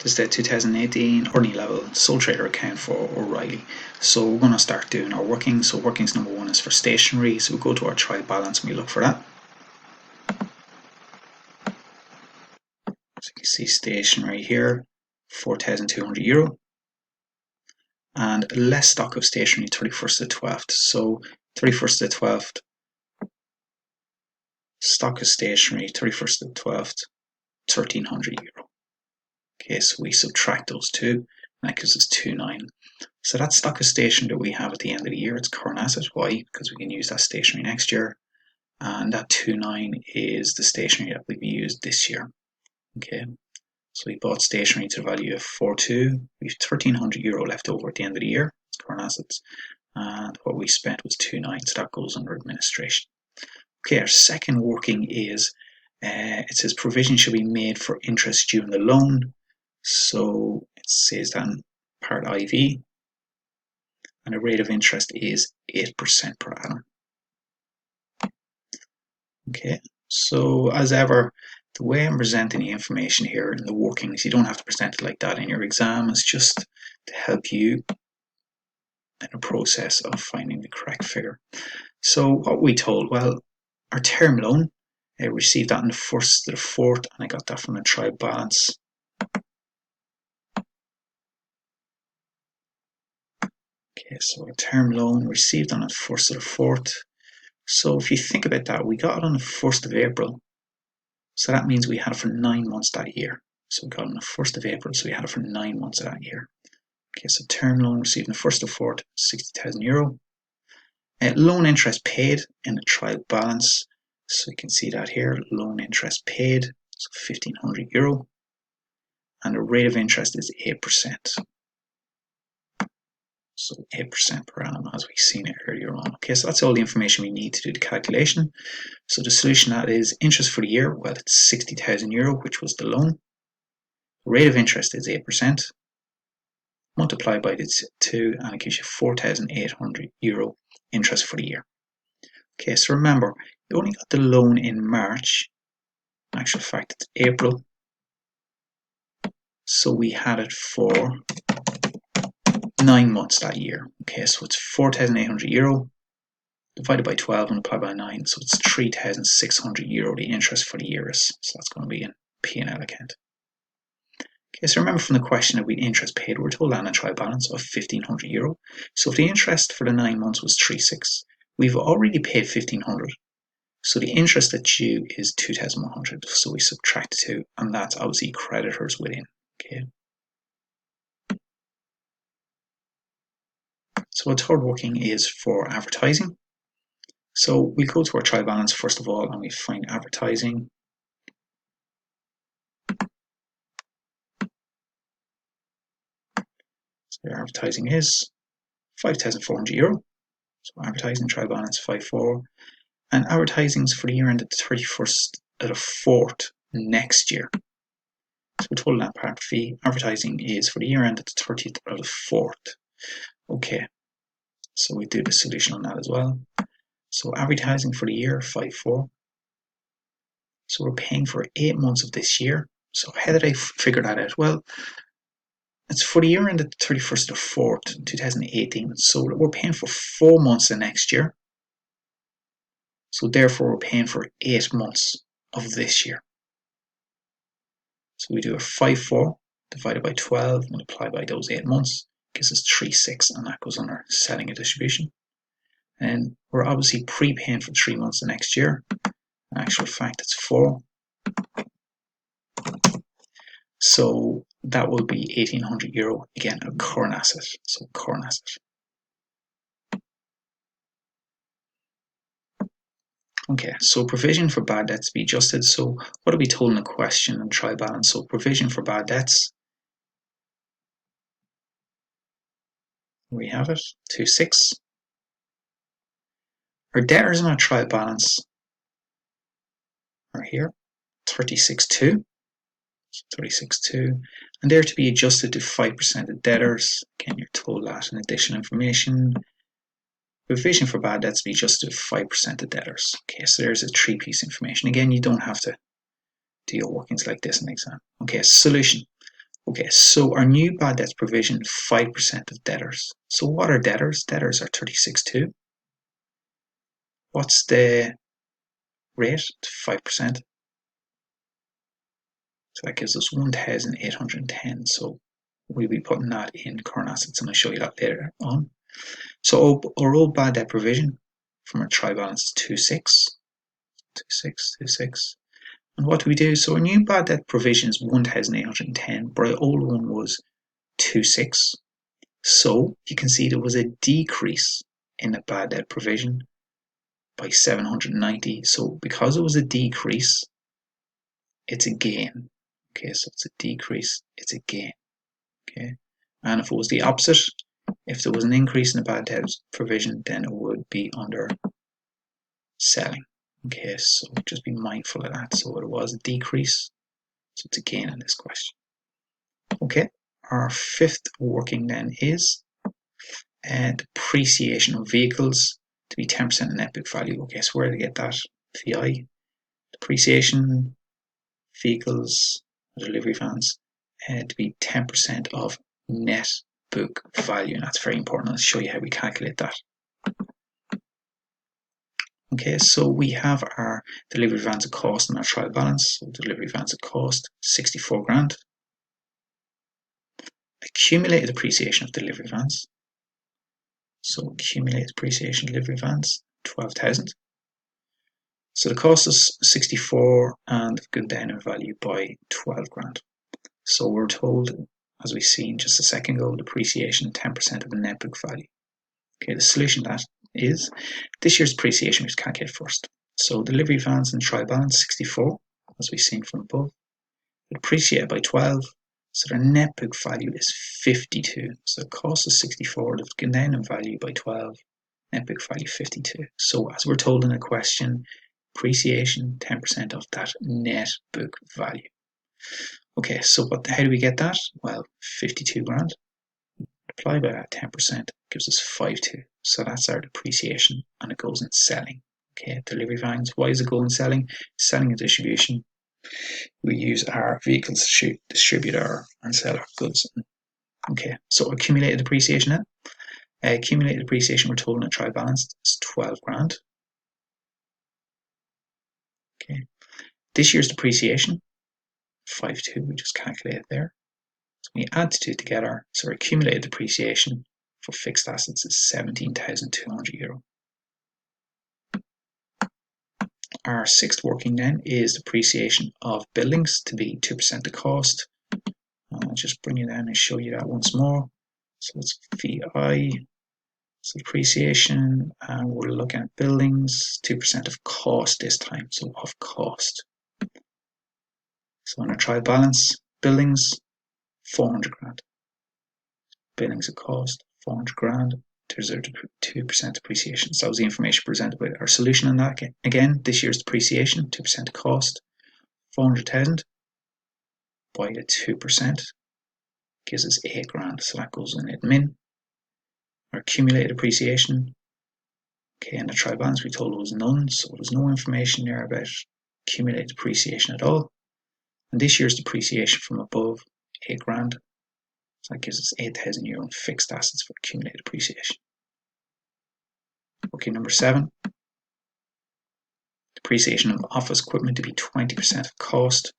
is the 2018 earning level sole trader account for O'Reilly. So we're going to start doing our workings. So workings number one is for stationery. So we go to our trial balance and we look for that. So you can see stationery here, €4,200. And less stock of stationery 31st of the 12th. So 31st of the 12th, stock of stationery 31st of the 12th, €1,300. Okay, so we subtract those two, and that gives us 2,900. So that stock of stationery that we have at the end of the year, it's current asset. Why? Because we can use that stationery next year. And that 2,900 is the stationery that will be used this year. Okay, so we bought stationery to the value of 4,200. We have €1,300 left over at the end of the year. It's current assets. And what we spent was 2,900, so that goes under administration. Okay, our second working is, it says provision should be made for interest due on the loan. So it says that in part IV, and the rate of interest is 8% per annum. Okay, so as ever, the way I'm presenting the information here in the workings, you don't have to present it like that in your exam. It's just to help you in the process of finding the correct figure. So what we told, well, our term loan, I received that on the 1st to the 4th, and I got that from the trial balance. Okay, so a term loan received on the 1st to the 4th. So if you think about that, we got it on the 1st of April. So that means we had it for 9 months that year. So we got it on the 1st of April, so we had it for 9 months of that year. Okay, so term loan received on the 1st to the 4th, €60,000. Loan interest paid in the trial balance. So you can see that here, loan interest paid, so €1,500. And the rate of interest is 8%. So 8% per annum, as we've seen it earlier on. Okay, so that's all the information we need to do the calculation. So the solution that is interest for the year, well, it's €60,000, which was the loan. The rate of interest is 8%. Multiply by the 2, and it gives you €4,800 interest for the year. Okay, so remember, you only got the loan in March. In actual fact, it's April. So we had it for 9 months that year. Okay, so it's €4,800 divided by 12 and multiplied by 9. So it's €3,600 the interest for the year is. So that's going to be in P&L account. Okay, so remember from the question that we interest paid, we're told a trial balance of €1,500. So if the interest for the 9 months was 3,600, we've already paid 1,500. So the interest that's due is 2,100. So we subtract 2, and that's obviously creditors within. Okay. So our third working is for advertising. So we go to our trial balance first of all, and we find advertising. So our advertising is €5,400. So advertising trial balance 5,400. And advertising's for the year ended the 31st of the 4th next year. So we're told that part fee, advertising is for the year ended the 30th of the 4th. Okay, so we do the solution on that as well. So advertising for the year, 5,400. So we're paying for 8 months of this year. So how did I figure that out? Well, it's for the year ended the 31st of the 4th, 2018. So we're paying for 4 months of next year. So therefore we're paying for 8 months of this year. So we do a 5,400 divided by 12, multiplied by those 8 months, gives us 3,600, and that goes under selling and distribution. And we're obviously prepaying for 3 months of next year. In actual fact, it's 4. So that will be €1,800, again, a current asset. So current asset. Okay, so provision for bad debts be adjusted. So what are we told in the question and trial balance? So provision for bad debts. We have it, 2,600. Our debtors in our trial balance are here, 36,200. So 36,200. And they're to be adjusted to 5% of debtors. Again, you're told that in additional information. Provision for bad debts be adjusted to 5% of debtors. Okay, so there's a 3-piece information. Again, you don't have to do your workings like this in the exam. Okay, solution. Okay, so our new bad debts provision, 5% of debtors. So what are debtors? Debtors are 36.2. What's the rate? 5%. So that gives us 1,810. So we'll be putting that in current assets, and I'll show you that later on. So our old bad debt provision from our trial balance is 26. 26, 26. And what do we do? So our new bad debt provision is 1,810, but our old one was 26. So you can see there was a decrease in the bad debt provision by 790. So because it was a decrease, it's a gain. Okay, so it's a decrease, it's a gain. Okay, and if it was the opposite, if there was an increase in the bad debt provision, then it would be under selling. Okay, so just be mindful of that. So it was a decrease, so it's a gain in this question. Okay, our fifth working then is depreciation of vehicles to be 10% of net book value. Okay, so where do they get that? VI. Depreciation, vehicles, delivery vans, to be 10% of net book value. And that's very important. I'll show you how we calculate that. Okay, so we have our delivery vans at cost and our trial balance. So delivery vans at cost, 64 grand. Accumulated depreciation of delivery vans. So accumulated depreciation delivery vans, 12,000. So the cost is 64 and gone down in value by 12 grand. So we're told, as we've seen just a second ago, depreciation 10% of the net book value. Okay, the solution to that is this year's depreciation we calculate first. So delivery vans and trial balance 64, as we've seen from above. Depreciated by 12, so their net book value is 52. So the cost is 64, they've gone down in value by 12, net book value 52. So as we're told in the question, depreciation 10% of that net book value. Okay, so how do we get that? Well, 52 grand. Apply by that 10% gives us 52. So that's our depreciation, and it goes in selling. Okay, delivery vans. Why does it go in selling? Selling and distribution. We use our vehicles to distribute and sell our goods. Okay, so accumulated depreciation then. Accumulated depreciation, we're told in a trial balance, is 12 grand. Okay, this year's depreciation, 52, we just calculated there. So we add the two together, so our accumulated depreciation for fixed assets is 17,200 euro. Our sixth working then is depreciation of buildings to be 2% of cost. I'll just bring you down and show you that once more. So it's VI, so depreciation, and we're looking at buildings, 2% of cost this time, so of cost. So on our trial balance, buildings, 400 grand. Buildings of cost, 400 grand. There's a 2% depreciation. So that was the information presented by our solution on that. Again, this year's depreciation, 2% of cost, 400,000 by the 2% gives us 8 grand. So that goes in admin. Our accumulated depreciation, okay, in the trial balance we told it was none, so there's no information there about accumulated depreciation at all. And this year's depreciation from above, 8 grand. So that gives us 8,000 euro in fixed assets for accumulated depreciation. Okay, number 7. Depreciation of office equipment to be 20% of cost.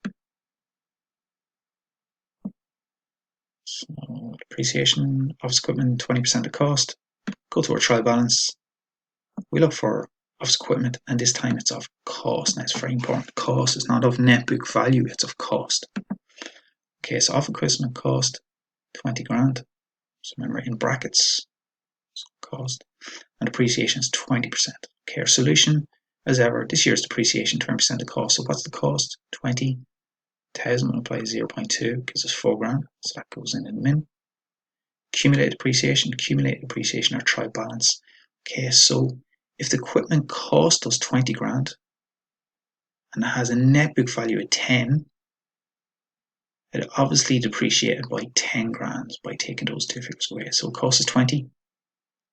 So depreciation, office equipment, 20% of cost. Go to our trial balance. We look for office equipment, and this time it's of cost. Now it's very important. Cost is not of net book value, it's of cost. Okay, so office equipment cost 20 grand. So remember in brackets, cost, and depreciation is 20%. Okay, our solution, as ever, this year's depreciation 20% of cost. So what's the cost? 20,000 multiplied 0.2 gives us 4 grand. So that goes in admin. Accumulated depreciation, our trial balance. Okay, so if the equipment cost us 20 grand and it has a net book value of 10, it obviously depreciated by 10 grand by taking those two figures away. So it costs us 20,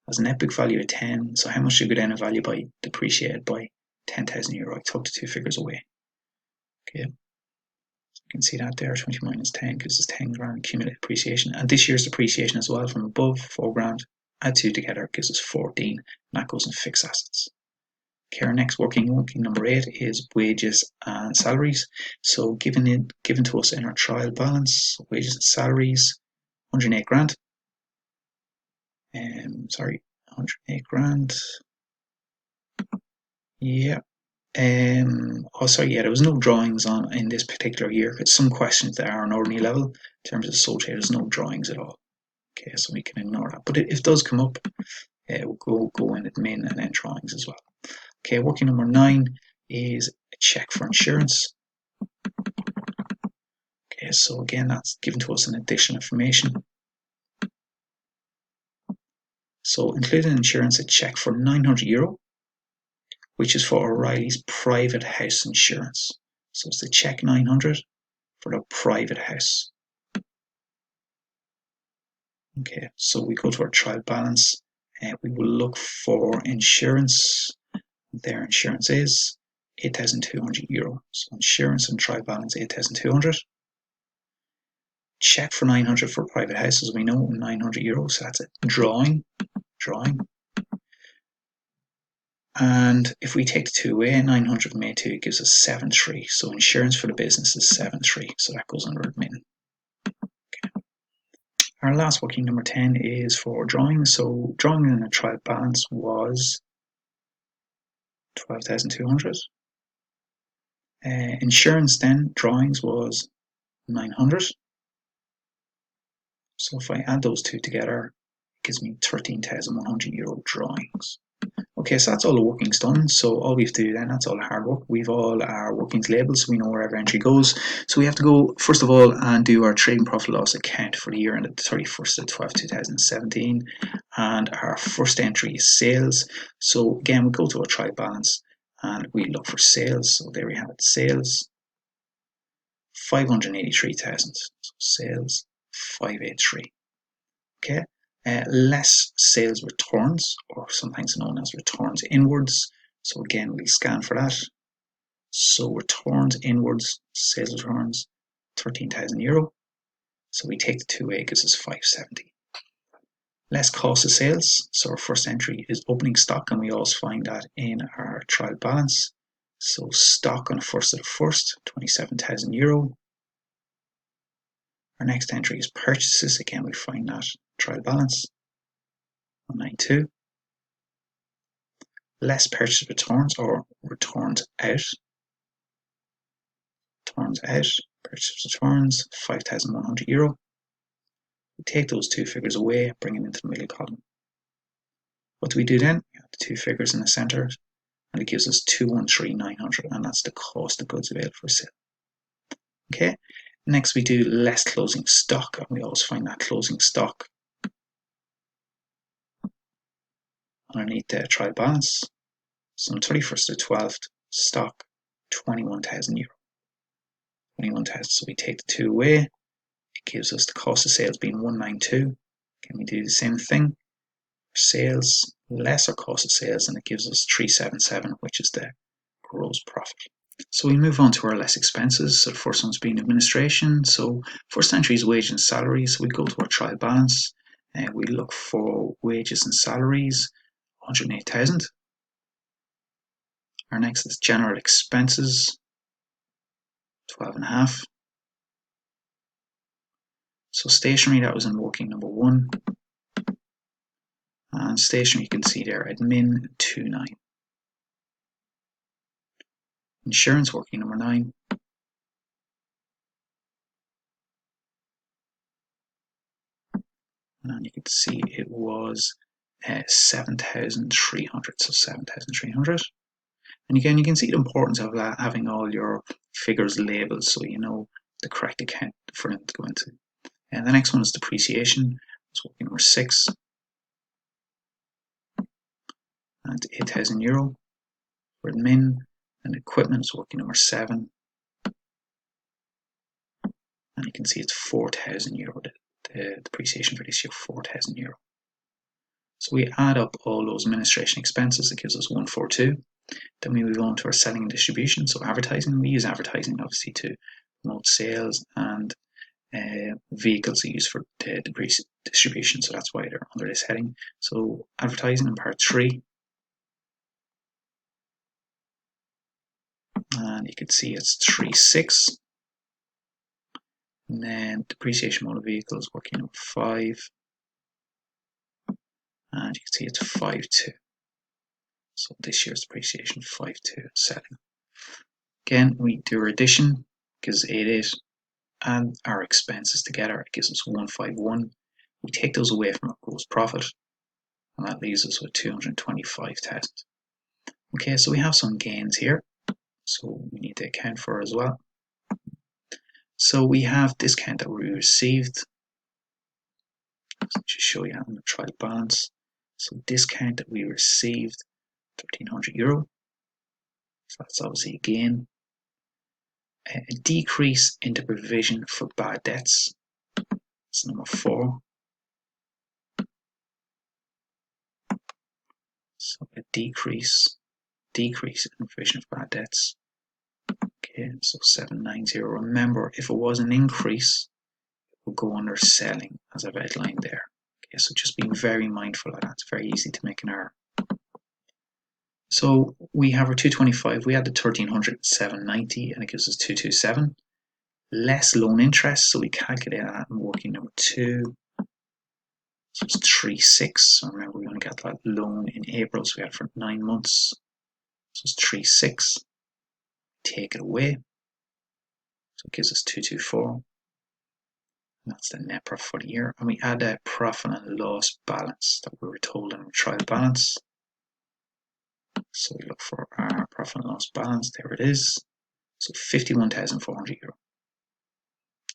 has a net book value of 10. So how much should go down in value by depreciated by 10,000 euro? I took the two figures away. Okay. You can see that there, 20 minus 10 gives us 10 grand accumulated depreciation. And this year's depreciation as well from above, 4 grand. Add 2 together gives us 14, and that goes in fixed assets. Okay, our next working number 8 is wages and salaries. So given to us in our trial balance, wages and salaries, 108 grand. 108 grand. Yeah. There was no drawings on in this particular year. Because some questions that are on ordinary level in terms of associated, there's no drawings at all. Okay, so we can ignore that. But if it does come up, we'll go in admin and then drawings as well. Okay, working number 9 is a check for insurance. Okay, so again, that's given to us an additional information. So included in insurance, a check for €900, which is for O'Reilly's private house insurance. So it's the check 900 for the private house. Okay, so we go to our trial balance and we will look for insurance. Their insurance is €8,200. So insurance and trial balance 8,200. Check for 900 for private house, as we know, €900. So that's a drawing. And if we take the 2 away, 900 from A2 gives us 7,300. So insurance for the business is 7,300. So that goes under admin. Okay. Our last working number 10 is for drawing. So drawing in a trial balance was 12,200. Insurance then, drawings was 900. So if I add those two together, it gives me €13,100 drawings. Okay, so that's all the workings done. So all we have to do then, that's all the hard work. We've all our workings labeled, so we know where every entry goes. So we have to go, first of all, and do our trading profit loss account for the year ended 31st of 12, 2017. And our first entry is sales. So again, we go to our trial balance and we look for sales. So there we have it, sales, 583,000. So sales, 583. Okay. Less sales returns, or sometimes known as returns inwards. So again, we scan for that. So returns inwards, sales returns, €13,000. So we take the 2 away, gives us 570. Less cost of sales. So our first entry is opening stock, and we also find that in our trial balance. So stock on the 1st of the 1st, €27,000. Our next entry is purchases. Again, we find that trial balance, 192. Less purchase returns, or returns out. Purchase returns, €5,100. We take those two figures away, bring them into the middle column. What do we do then? We have the two figures in the center, and it gives us 213,900, and that's the cost of goods available for sale. Okay. Next, we do less closing stock, and we always find that closing stock underneath the trial balance. So on 31st of 12th, stock, €21,000. 21,000. So we take the 2 away. It gives us the cost of sales being 192. Can we do the same thing? Sales, less our cost of sales, and it gives us 377, which is the gross profit. So we move on to our less expenses. So the first one's being administration. So first entry is wages and salaries. So we go to our trial balance and we look for wages and salaries, 108,000. Our next is general expenses, 12.5. So stationery, that was in working number 1. And stationery, you can see there, admin 29. Insurance, working number 9. And you can see it was 7,300. So 7,300. And again, you can see the importance of having all your figures labeled so you know the correct account for them to go into. And the next one is depreciation. It's working number 6. And €8,000 for admin. And equipment is working number 7. And you can see it's €4,000. The depreciation for this year, €4,000. So we add up all those administration expenses. It gives us 142. Then we move on to our selling and distribution. So advertising, we use advertising obviously to promote sales, and vehicles are used for the distribution, so that's why they're under this heading. So advertising in part 3, and you can see it's 3.6, and then depreciation motor vehicles working on 5, and you can see it's 5.2. So this year's depreciation 5.2 selling. Again, we do our addition, gives 8.8, and our expenses together, it gives us 151. We take those away from our gross profit, and that leaves us with 225,000. Okay, so we have some gains here, so we need to account for as well. So we have discount that we received. So just show you on the trial balance. So discount that we received, €1,300. So that's obviously a gain. A decrease in the provision for bad debts. That's number 4. So a decrease in provision for bad debts. Okay, so 790. Remember, if it was an increase, it will go under selling, as I've outlined there. Okay, so just being very mindful of that. It's very easy to make an error. So we have our 225. We had the 1,300, 790, and it gives us 227. Less loan interest, so we calculate that in working number 2. So it's 3.6. So remember, we only got that loan in April, so we had it for 9 months. So it's 3.6. Take it away. So it gives us 224. And that's the net profit for the year. And we add a profit and loss balance that we were told in our trial balance. So we look for our profit and loss balance. There it is. So €51,400.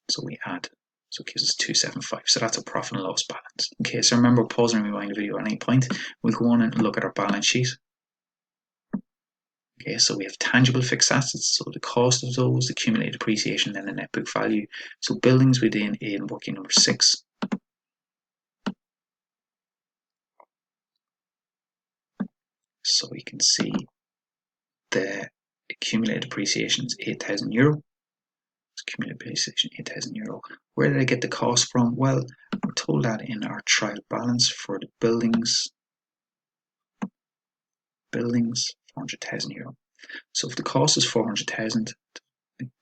So we add. So it gives us 275. So that's a profit and loss balance. Okay, so remember, pause and rewind the video at any point. We'll go on and look at our balance sheet. Okay, so we have tangible fixed assets, so the cost of those, accumulated depreciation, then the net book value. So buildings within in working number 6. So we can see the accumulated depreciation is €8,000. Accumulated depreciation €8,000. Where did I get the cost from? Well, we're told that in our trial balance for the buildings, €400,000. So if the cost is 400,000,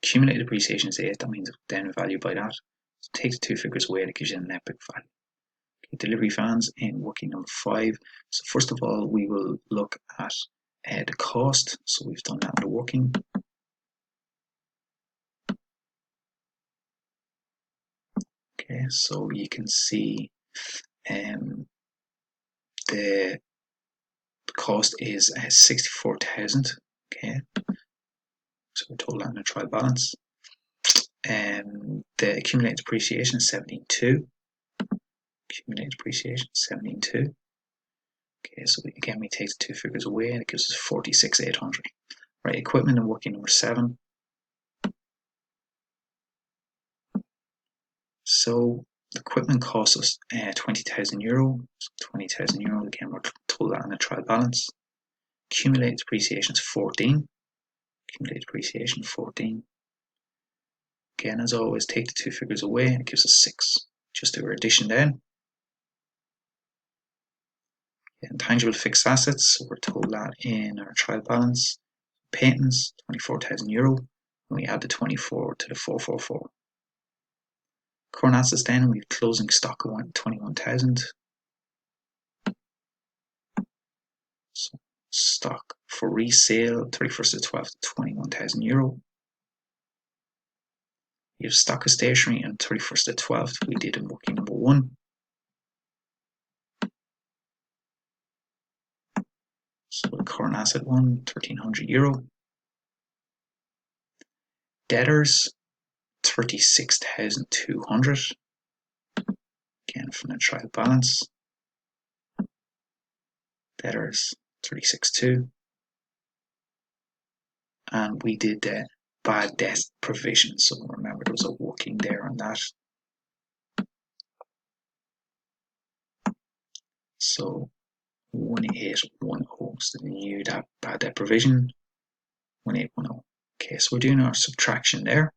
accumulated depreciation is 8, that means then value by that. So take the two figures away, that gives you a net book value. Okay, delivery vans in working number 5. So first of all, we will look at the cost. So we've done that in the working. Okay, so you can see the cost is 64,000. Okay, so we're told that in a trial balance. The accumulated depreciation is 17.2. Accumulated depreciation 17.2. Okay, so again we take the two figures away and it gives us 46,800. Right, equipment and working number 7. So the equipment costs us €20,000. So €20,000 again, we're told that on a trial balance. Accumulated depreciation is 14. Accumulated depreciation 14. Again, as always, take the two figures away and it gives us 6. Just do our addition then. Intangible fixed assets, so we're told that in our trial balance. Patents, €24,000, and we add the 24 to the 444. Current assets then, we have closing stock of 21,000. So stock for resale, 31st of 12th, €21,000. You have stock of stationery and 31st of 12th, we did in working number 1. So the current asset one, €1,300. Debtors, 36,200. Again, from the trial balance. Debtors, 36,200. And we did the bad debt provision. So remember, there was a working there on that. So 1810 is the new bad debt provision. 1810. Okay, so we're doing our subtraction there.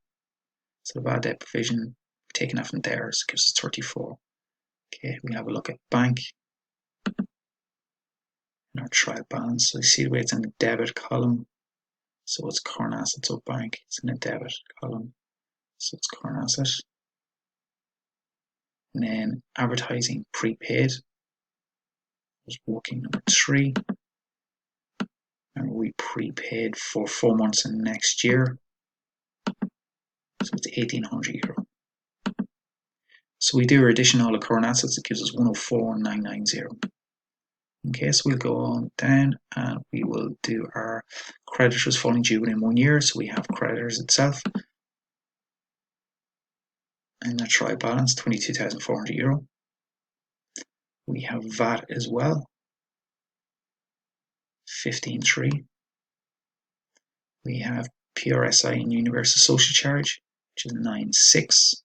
So the bad debt provision, taking that from there, so it gives us 34. Okay, we have a look at bank in our trial balance. So you see the way it's in the debit column. So it's current assets of bank. It's in the debit column. So it's current asset. And then advertising prepaid was working number 3. And we prepaid for 4 months in next year. So it's €1,800. So we do our addition all the current assets. It gives us 104,990. Okay, so we'll go on down and we will do our creditors falling due within 1 year. So we have creditors itself. And that trial balance, €22,400. We have VAT as well, 15,300. We have PRSI and Universal Social Charge, which is 9,600.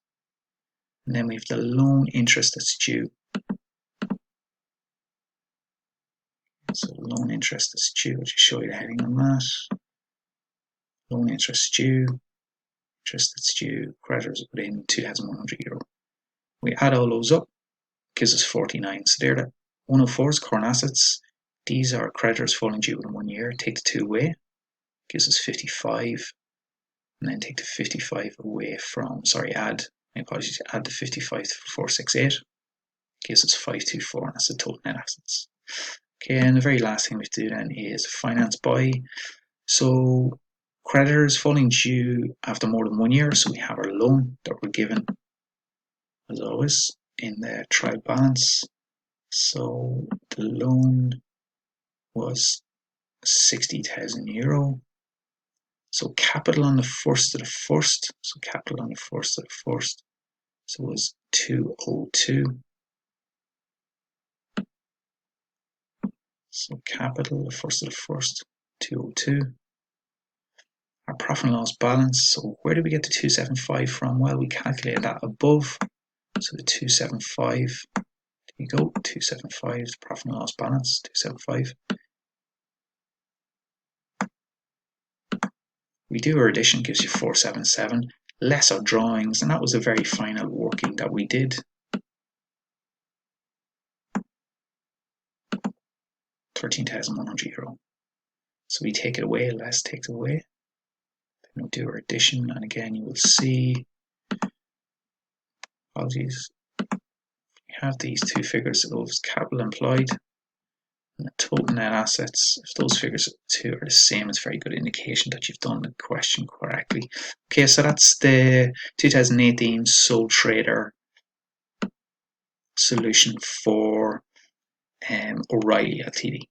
And then we have the loan interest that's due. So loan interest that's due, I'll just show you the heading on that. Loan interest due, interest that's due, creditors within €2,100. We add all those up, gives us 49. So there, that 104 is current assets. These are creditors falling due within 1 year. Take the 2 away, gives us 55. And then take the 55 away from, add the 55 to 468. Gives us 524, and that's the total net assets. Okay, and the very last thing we have to do then is finance by. So creditors falling due after more than 1 year. So we have our loan that we're given, as always, in the trial balance. So the loan was €60,000. So capital on the 1st of the 1st. So capital on the 1st of the 1st. So it was 202. So capital, the 1st of the 1st, 202. Our profit and loss balance. So where did we get the 275 from? Well, we calculated that above. So the 275. There you go. 275 is profit and loss balance. 275. We do our addition, gives you 477. Less our drawings, and that was a very final working that we did. €13,100. So we take it away, less takes it away. Then we'll do our addition, and again you will see, apologies, we have these two figures of capital employed and the total net assets. If those figures two are the same, it's a very good indication that you've done the question correctly. Okay, so that's the 2018 Sole Trader solution for O'Reilly Ltd.